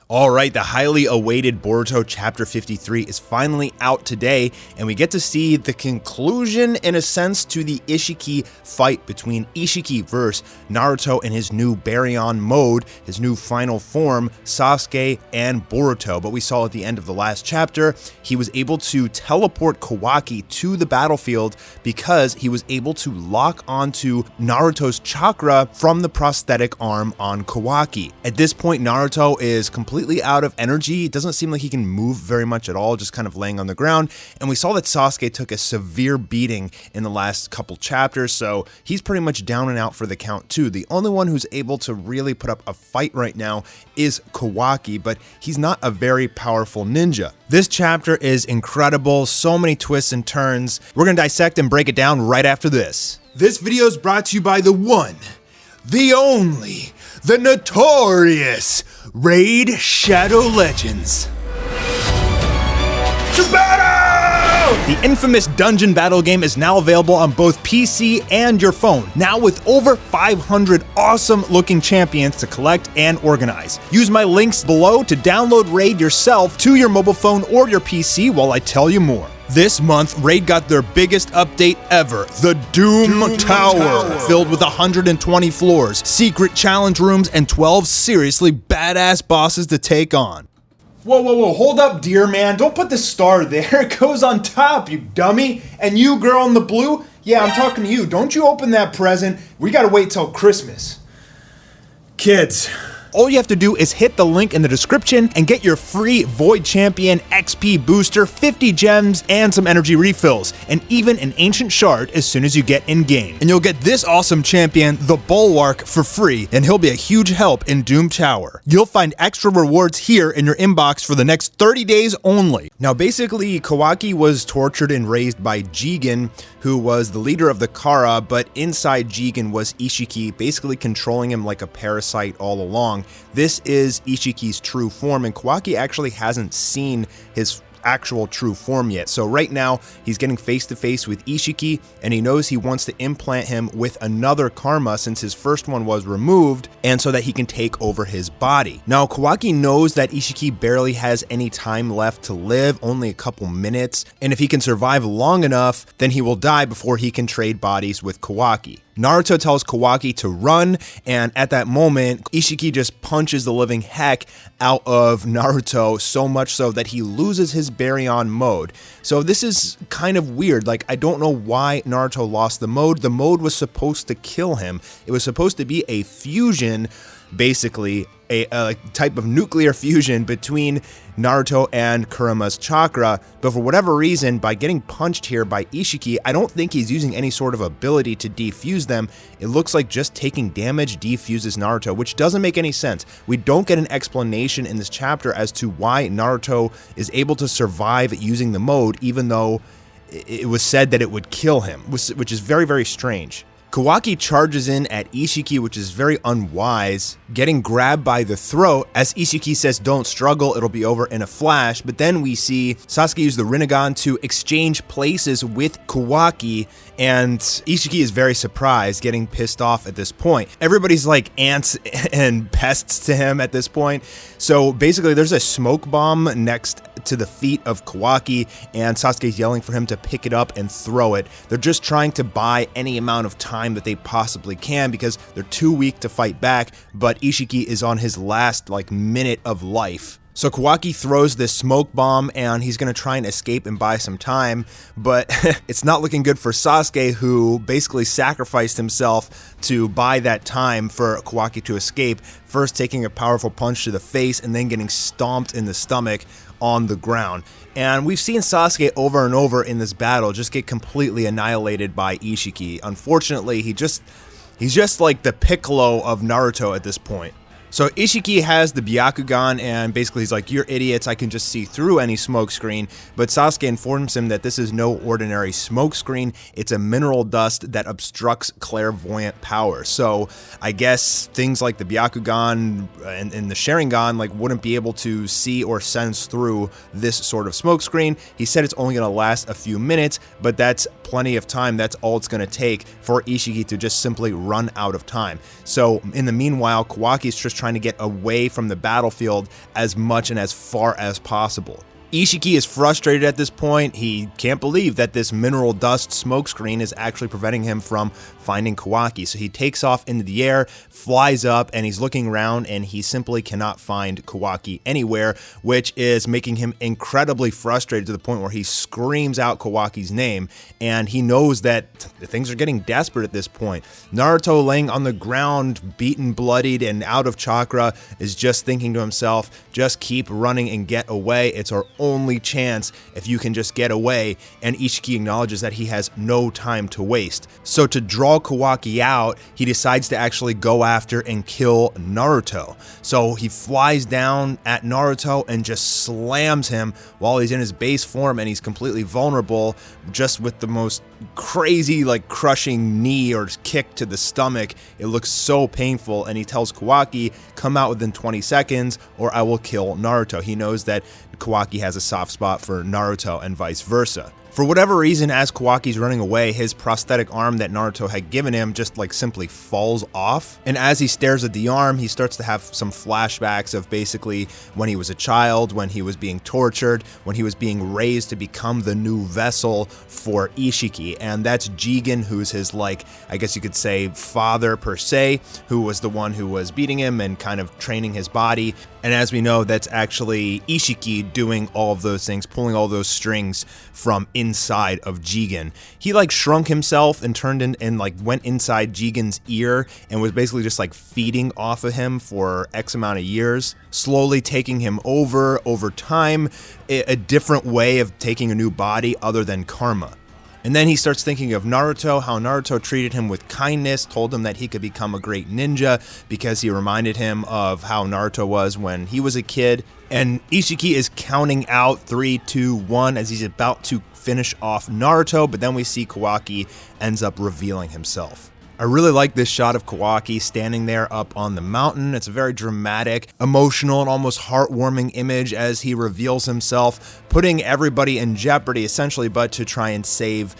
Alright, the highly awaited Boruto Chapter 53 is finally out today, and we get to see the conclusion, in a sense, to the Isshiki fight between Isshiki versus Naruto in his new Baryon mode, his new final form, Sasuke and Boruto. But we saw at the end of the last chapter, he was able to teleport Kawaki to the battlefield because he was able to lock onto Naruto's chakra from the prosthetic arm on Kawaki. At this point, Naruto is completely out of energy. It doesn't seem like he can move very much at all, just kind of laying on the ground. And we saw that Sasuke took a severe beating in the last couple chapters, so he's pretty much down and out for the count too. The only one who's able to really put up a fight right now is Kawaki, but he's not a very powerful ninja. This chapter is incredible, so many twists and turns. We're gonna dissect and break it down right after this. This video is brought to you by the one, the only, the notorious Raid Shadow Legends. To battle! The infamous dungeon battle game is now available on both PC and your phone, now with over 500 awesome looking champions to collect and organize. Use my links below to download Raid yourself to your mobile phone or your PC while I tell you more. This month, Raid got their biggest update ever, the Doom Tower, filled with 120 floors, secret challenge rooms, and 12 seriously badass bosses to take on. Whoa, hold up, dear man, don't put the star there, it goes on top, you dummy. And you, girl in the blue, yeah, I'm talking to you, don't you open that present, we gotta wait till Christmas. Kids. All you have to do is hit the link in the description and get your free Void Champion XP booster, 50 gems, and some energy refills, and even an ancient shard as soon as you get in-game. And you'll get this awesome champion, the Bulwark, for free, and he'll be a huge help in Doom Tower. You'll find extra rewards here in your inbox for the next 30 days only. Now basically, Kawaki was tortured and raised by Jigen, who was the leader of the Kara, but inside Jigen was Isshiki, basically controlling him like a parasite all along. This is Ishiki's true form, and Kawaki actually hasn't seen his actual true form yet. So right now, he's getting face to face with Isshiki, and he knows he wants to implant him with another karma since his first one was removed, and so that he can take over his body. Now, Kawaki knows that Isshiki barely has any time left to live, only a couple minutes, and if he can survive long enough, then he will die before he can trade bodies with Kawaki. Naruto tells Kawaki to run, and at that moment, Isshiki just punches the living heck out of Naruto, so much so that he loses his Baryon mode. So this is kind of weird. Like, I don't know why Naruto lost the mode. The mode was supposed to kill him. It was supposed to be a fusion, basically a type of nuclear fusion between Naruto and Kurama's chakra, but for whatever reason, by getting punched here by Isshiki, I don't think he's using any sort of ability to defuse them. It looks like just taking damage defuses Naruto, which doesn't make any sense. We don't get an explanation in this chapter as to why Naruto is able to survive using the mode, even though it was said that it would kill him, which is very, very strange. Kawaki charges in at Isshiki, which is very unwise, getting grabbed by the throat as Isshiki says don't struggle, it'll be over in a flash. But then we see Sasuke use the Rinnegan to exchange places with Kawaki, and Isshiki is very surprised, getting pissed off at this point. Everybody's like ants and pests to him at this point. So basically there's a smoke bomb next to the feet of Kawaki, and Sasuke's yelling for him to pick it up and throw it. They're just trying to buy any amount of time that they possibly can because they're too weak to fight back, but Isshiki is on his last minute of life. So Kawaki throws this smoke bomb and he's going to try and escape and buy some time, but it's not looking good for Sasuke, who basically sacrificed himself to buy that time for Kawaki to escape, first taking a powerful punch to the face and then getting stomped in the stomach on the ground. And we've seen Sasuke over and over in this battle just get completely annihilated by Isshiki. Unfortunately, he's just like the Piccolo of Naruto at this point. So Isshiki has the Byakugan, and basically he's like, you're idiots, I can just see through any smoke screen. But Sasuke informs him that this is no ordinary smoke screen, it's a mineral dust that obstructs clairvoyant power. So I guess things like the Byakugan and the Sharingan wouldn't be able to see or sense through this sort of smoke screen. He said it's only going to last a few minutes, but that's plenty of time. That's all it's going to take for Isshiki to just simply run out of time. So in the meanwhile, Kawaki's just just trying to get away from the battlefield as much and as far as possible. Isshiki is frustrated at this point. He can't believe that this mineral dust smokescreen is actually preventing him from finding Kawaki. So he takes off into the air, flies up, and he's looking around, and he simply cannot find Kawaki anywhere, which is making him incredibly frustrated to the point where he screams out Kawaki's name, and he knows that things are getting desperate at this point. Naruto, laying on the ground, beaten, bloodied, and out of chakra, is just thinking to himself, just keep running and get away. It's our only chance if you can just get away. And Isshiki acknowledges that he has no time to waste. So to draw Kawaki out, he decides to actually go after and kill Naruto. So he flies down at Naruto and just slams him while he's in his base form, and he's completely vulnerable, just with the most crazy, like, crushing knee or kick to the stomach. It looks so painful, and he tells Kawaki, come out within 20 seconds or I will kill Naruto. He knows that Kawaki has a soft spot for Naruto and vice versa. For whatever reason, as Kawaki's running away, his prosthetic arm that Naruto had given him just like simply falls off. And as he stares at the arm, he starts to have some flashbacks of basically when he was a child, when he was being tortured, when he was being raised to become the new vessel for Isshiki. And that's Jigen, who's his, like, I guess you could say, father per se, who was the one who was beating him and kind of training his body. And as we know, that's actually Isshiki doing all of those things, pulling all those strings from inside of Jigen. He like shrunk himself and turned in and like went inside Jigen's ear and was basically just like feeding off of him for X amount of years, slowly taking him over time, a different way of taking a new body other than karma. And then he starts thinking of Naruto, how Naruto treated him with kindness, told him that he could become a great ninja because he reminded him of how Naruto was when he was a kid. And Isshiki is counting out 3, 2, 1 as he's about to finish off Naruto, but then we see Kawaki ends up revealing himself. I really like this shot of Kawaki standing there up on the mountain. It's a very dramatic, emotional, and almost heartwarming image as he reveals himself, putting everybody in jeopardy essentially, but to try and save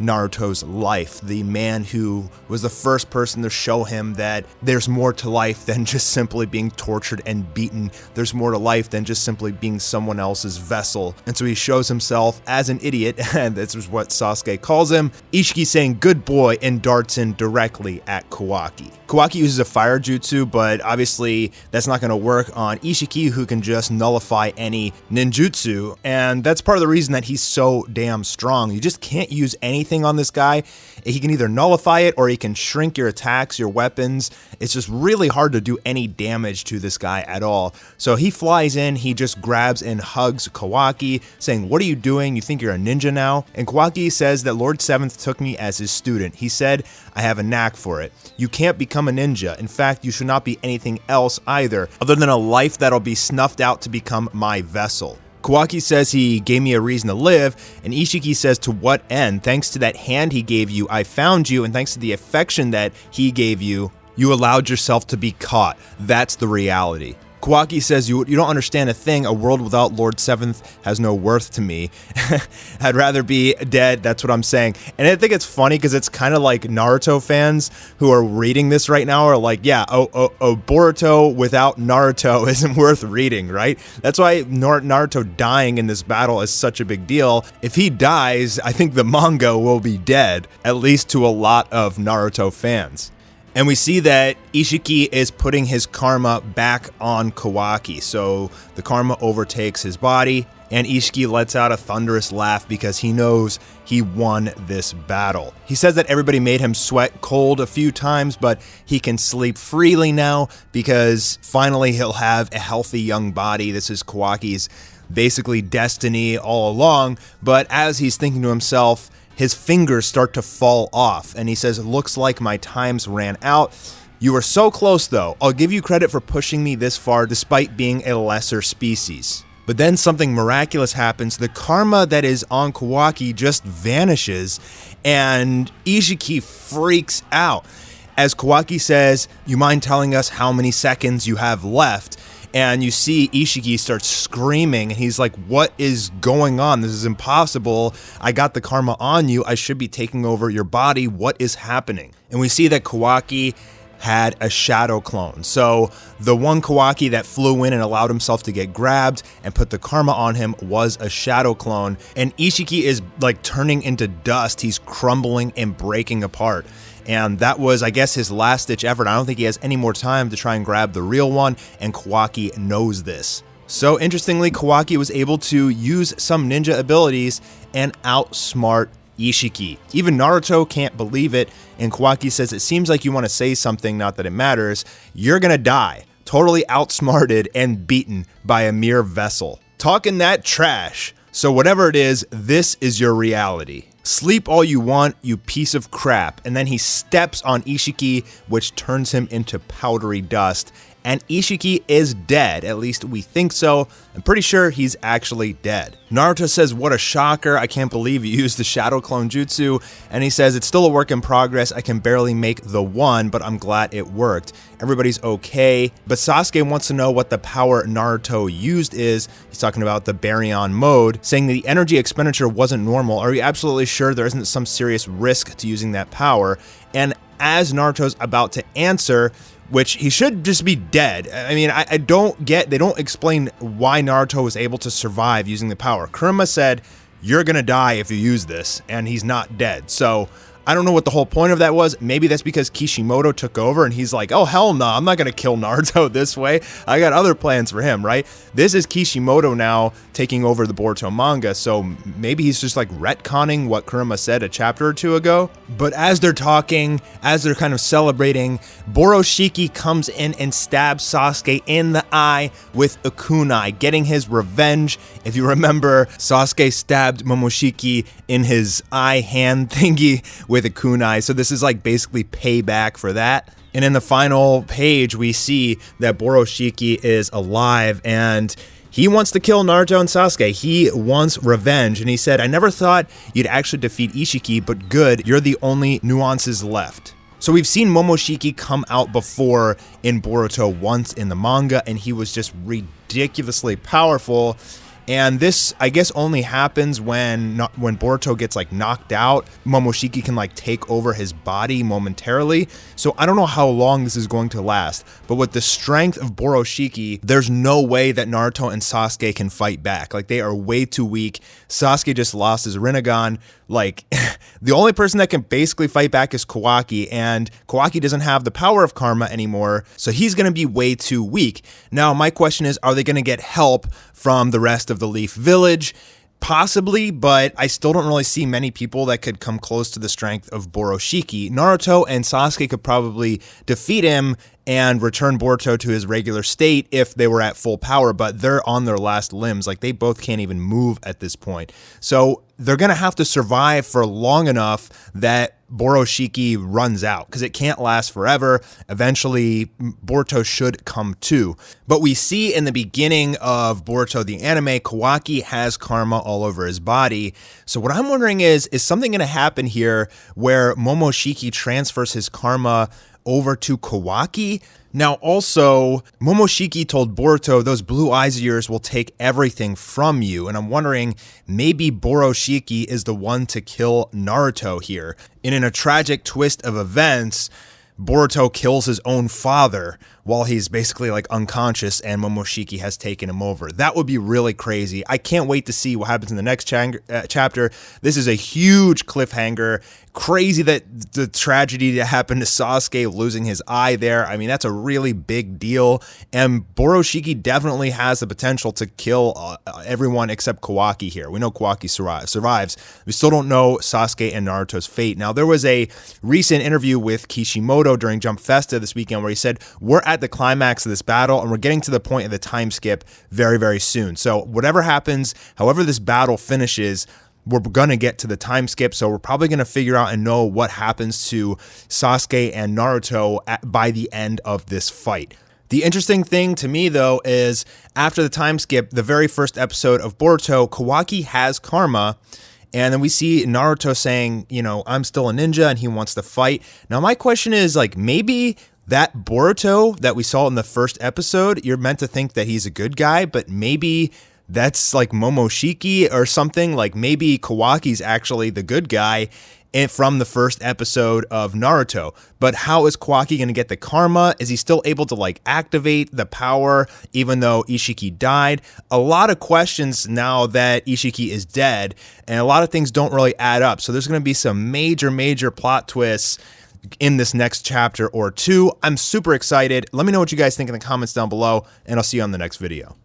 Naruto's life, the man who was the first person to show him that there's more to life than just simply being tortured and beaten. There's more to life than just simply being someone else's vessel. And so he shows himself as an idiot, and this is what Sasuke calls him. Isshiki saying good boy and darts in directly at Kawaki. Kawaki uses a fire jutsu, but obviously that's not going to work on Isshiki, who can just nullify any ninjutsu, and that's part of the reason that he's so damn strong. You just can't use anything on this guy. He can either nullify it or he can shrink your attacks, your weapons. It's just really hard to do any damage to this guy at all. So he flies in, he just grabs and hugs Kawaki, saying, what are you doing? You think you're a ninja now? And Kawaki says that Lord Seventh took me as his student. He said, I have a knack for it. You can't become a ninja. In fact, you should not be anything else either, other than a life that'll be snuffed out to become my vessel. Kawaki says he gave me a reason to live, and Isshiki says, to what end? Thanks to that hand he gave you, I found you, and thanks to the affection that he gave you, you allowed yourself to be caught. That's the reality. Kawaki says, you don't understand a thing. A world without Lord Seventh has no worth to me. I'd rather be dead. That's what I'm saying. And I think it's funny because it's kind of like Naruto fans who are reading this right now are like, yeah, Boruto without Naruto isn't worth reading, right? That's why Naruto dying in this battle is such a big deal. If he dies, I think the manga will be dead, at least to a lot of Naruto fans. And we see that Isshiki is putting his karma back on Kawaki. So the karma overtakes his body, and Isshiki lets out a thunderous laugh because he knows he won this battle. He says that everybody made him sweat cold a few times, but he can sleep freely now because finally he'll have a healthy young body. This is Kawaki's basically destiny all along. But as he's thinking to himself, his fingers start to fall off, and he says, looks like my times ran out. You were so close though. I'll give you credit for pushing me this far despite being a lesser species. But then something miraculous happens. The karma that is on Kawaki just vanishes, and Isshiki freaks out. As Kawaki says, you mind telling us how many seconds you have left? And you see Isshiki starts screaming, and he's like, what is going on? This is impossible. I got the karma on you. I should be taking over your body. What is happening? And we see that Kawaki had a shadow clone. So the one Kawaki that flew in and allowed himself to get grabbed and put the karma on him was a shadow clone. And Isshiki is like turning into dust. He's crumbling and breaking apart. And that was, I guess, his last-ditch effort. I don't think he has any more time to try and grab the real one, and Kawaki knows this. So interestingly, Kawaki was able to use some ninja abilities and outsmart Isshiki. Even Naruto can't believe it, and Kawaki says, it seems like you want to say something, not that it matters. You're gonna die. Totally outsmarted and beaten by a mere vessel. Talking that trash. So whatever it is, this is your reality. Sleep all you want, you piece of crap. And then he steps on Isshiki, which turns him into powdery dust. And Isshiki is dead, at least we think so. I'm pretty sure he's actually dead. Naruto says, what a shocker, I can't believe you used the shadow clone jutsu. And he says, it's still a work in progress, I can barely make the one, but I'm glad it worked. Everybody's okay. But Sasuke wants to know what the power Naruto used is. He's talking about the baryon mode, saying the energy expenditure wasn't normal. Are you absolutely sure there isn't some serious risk to using that power? And as Naruto's about to answer, which he should just be dead. I mean, I don't get, they don't explain why Naruto was able to survive using the power. Kurama said, you're gonna die if you use this, and he's not dead. So I don't know what the whole point of that was. Maybe that's because Kishimoto took over and he's like, oh, hell no, I'm not going to kill Naruto this way. I got other plans for him, right? This is Kishimoto now taking over the Boruto manga, so maybe he's just like retconning what Kurama said a chapter or two ago. But as they're talking, as they're kind of celebrating, Boroshiki comes in and stabs Sasuke in the eye with a kunai, getting his revenge. If you remember, Sasuke stabbed Momoshiki in his eye hand thingy with a kunai, so this is like basically payback for that. And in the final page, we see that Boroshiki is alive and he wants to kill Naruto and Sasuke. He wants revenge, and he said, I never thought you'd actually defeat Isshiki, but good, you're the only nuances left. So we've seen Momoshiki come out before in Boruto once in the manga, and he was just ridiculously powerful. And this, I guess, only happens when Boruto gets like knocked out. Momoshiki can like take over his body momentarily. So I don't know how long this is going to last. But with the strength of Boroshiki, there's no way that Naruto and Sasuke can fight back. Like, they are way too weak. Sasuke just lost his Rinnegan. Like, the only person that can basically fight back is Kawaki, and Kawaki doesn't have the power of karma anymore, so he's going to be way too weak. Now, my question is, are they going to get help from the rest of the Leaf Village? Possibly, but I still don't really see many people that could come close to the strength of Boroshiki. Naruto and Sasuke could probably defeat him and return Boruto to his regular state if they were at full power, but they're on their last limbs. Like, they both can't even move at this point. So they're going to have to survive for long enough that Boroshiki runs out, because it can't last forever. Eventually, Boruto should come to. But we see in the beginning of Boruto the anime, Kawaki has karma all over his body. So what I'm wondering is something going to happen here where Momoshiki transfers his karma over to Kawaki? Now, also, Momoshiki told Boruto, those blue eyes of yours will take everything from you. And I'm wondering, maybe Boroshiki is the one to kill Naruto here. And in a tragic twist of events, Boruto kills his own father while he's basically like unconscious and Momoshiki has taken him over. That would be really crazy. I can't wait to see what happens in the next chapter. This is a huge cliffhanger. Crazy that the tragedy that happened to Sasuke losing his eye there. I mean, that's a really big deal. And Boroshiki definitely has the potential to kill everyone except Kawaki here. We know Kawaki survives. We still don't know Sasuke and Naruto's fate. Now, there was a recent interview with Kishimoto during Jump Festa this weekend where he said, we're at the climax of this battle and we're getting to the point of the time skip very, very soon. So whatever happens, however this battle finishes, we're going to get to the time skip, so we're probably going to figure out and know what happens to Sasuke and Naruto by the end of this fight. The interesting thing to me, though, is after the time skip, the very first episode of Boruto, Kawaki has karma, and then we see Naruto saying, you know, I'm still a ninja, and he wants to fight. Now, my question is, like, maybe that Boruto that we saw in the first episode, you're meant to think that he's a good guy, but maybe that's like Momoshiki or something. Like, maybe Kawaki's actually the good guy from the first episode of Naruto. But how is Kwaki going to get the karma? Is he still able to like activate the power even though Isshiki died? A lot of questions now that Isshiki is dead, and a lot of things don't really add up. So there's going to be some major plot twists in this next chapter or two. I'm super excited. Let me know what you guys think in the comments down below, and I'll see you on the next video.